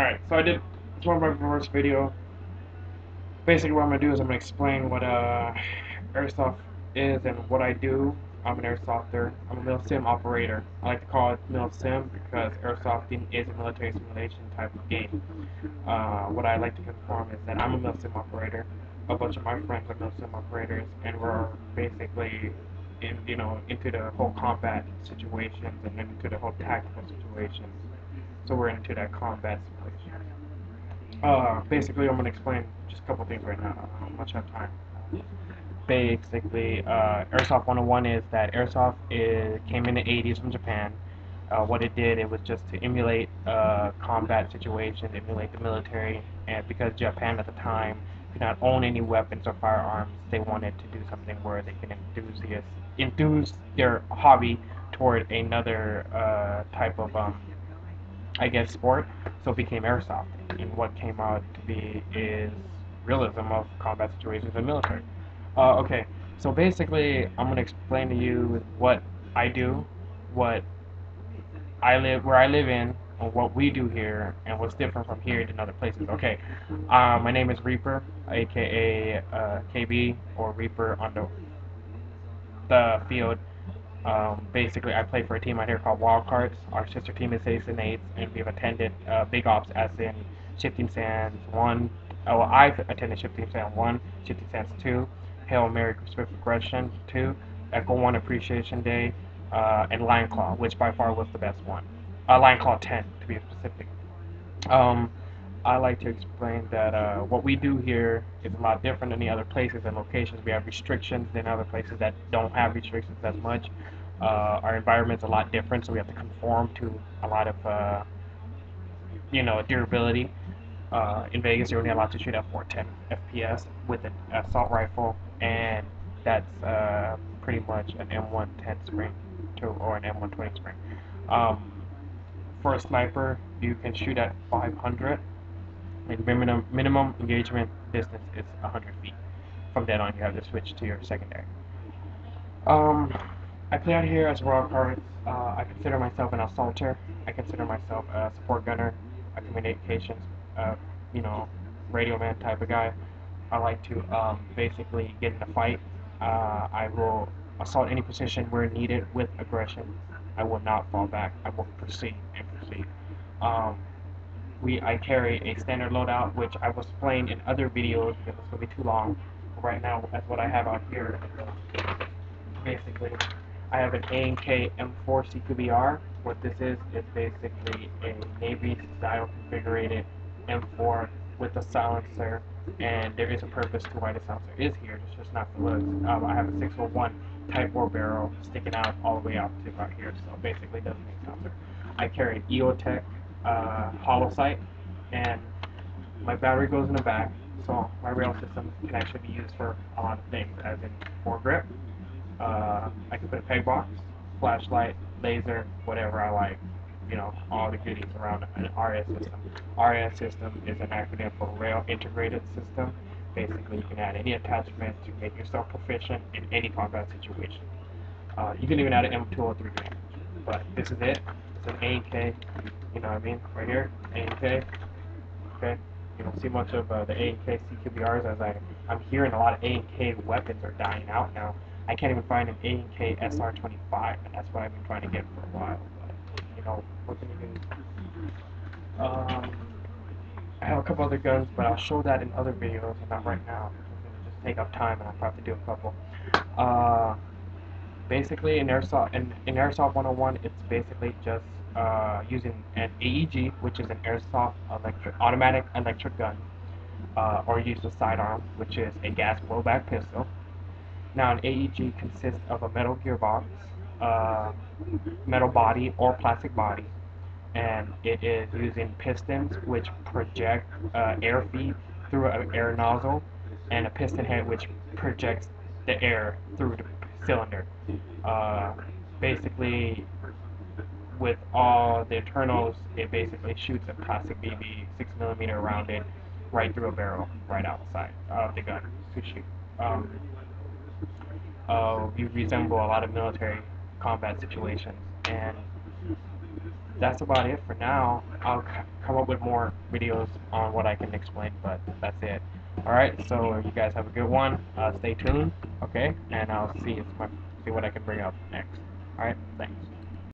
Alright, so it's one of my first video. Basically what I'm going to do is I'm going to explain what Airsoft is and what I do. I'm an Airsofter. I'm a mil sim operator. I like to call it mil sim because Airsofting is a military simulation type of game. What I like to confirm is that I'm a mil sim operator. A bunch of my friends are mil sim operators, and we're basically into the whole combat situations and into the whole tactical situations. So we're into that combat situation. Basically, I'm going to explain just a couple things right now. I don't much have time. Basically, Airsoft 101 is that Airsoft came in the 80s from Japan. What it did, it was just to emulate combat situations, emulate the military, and because Japan at the time could not own any weapons or firearms, they wanted to do something where they can enthuse their hobby toward another type of I guess, sport, so it became airsoft. And what came out to be is realism of combat situations in the military. Okay, so basically, I'm gonna explain to you what I do, what where I live in, and what we do here, and what's different from here than other places. Okay, my name is Reaper, aka KB or Reaper on the field. Basically, I play for a team out here called Wildcards. Our sister team is Citizen 8, and we've attended Big Ops as in Shifting Sands 1. Oh, I've attended Shifting Sands 1, Shifting Sands 2, Hail Mary Swift Aggression 2, Echo 1 Appreciation Day, and Lion Claw, which by far was the best one. Lion Claw 10, to be specific. Um, I like to explain that what we do here is a lot different than the other places and locations. We have restrictions than other places that don't have restrictions as much. Our environment's a lot different, so we have to conform to a lot of, durability. In Vegas, you're only allowed to shoot at 410 FPS with an assault rifle, and that's pretty much an M110 spring or an M120 spring. Um, for a sniper, you can shoot at 500. Like minimum engagement distance is 100 feet. From then on, you have to switch to your secondary. Um, I play out here as Royal Cards. I consider myself an assaulter. I consider myself a support gunner, a communications, uh, you know, radio man type of guy. I like to basically get in a fight. I will assault any position where needed with aggression. I will not fall back. I will proceed and proceed. Um, I carry a standard loadout, which I was playing in other videos because it's going to be too long. Right now, that's what I have out here. Basically, I have an A&K M4 CQBR. What this is basically a Navy-style configured M4 with a silencer, and there is a purpose to why the silencer is here. It's just not for looks. I have a 601 Type 4 barrel sticking out all the way out to about here, so basically it doesn't make silencer. I carry an EOTech hollow sight, and my battery goes in the back, so my rail system can actually be used for a lot of things, as in foregrip. I can put a peg box, flashlight, laser, whatever I like. All the goodies around an RS system. RS system is an acronym for Rail Integrated System. Basically, you can add any attachment to make yourself proficient in any combat situation. You can even add an M203 range, but this is it. It's an A&K, you know what I mean, right here, A&K, okay? You don't see much of the A&K CQBRs as I'm hearing a lot of A&K weapons are dying out now. I can't even find an A&K SR25, and that's what I've been trying to get for a while, but, what can you do? I have a couple other guns, but I'll show that in other videos, and not right now, because it's going to just take up time, and I'll probably do a couple. Uh, Basically, in Airsoft 101, it's basically just using an AEG, which is an airsoft automatic electric gun, or use a sidearm, which is a gas blowback pistol. Now, an AEG consists of a metal gearbox, uh, metal body or plastic body, and it is using pistons which project air feed through an air nozzle, and a piston head which projects the air through the cylinder. Uh, Basically, with all the internals, it basically shoots a plastic BB 6 millimeter around it, right through a barrel, right outside of the gun to shoot. You resemble a lot of military combat situations, and that's about it for now. I'll come up with more videos on what I can explain, but that's it. Alright, so you guys have a good one. Stay tuned, okay? And I'll see what I can bring up next. Alright, thanks.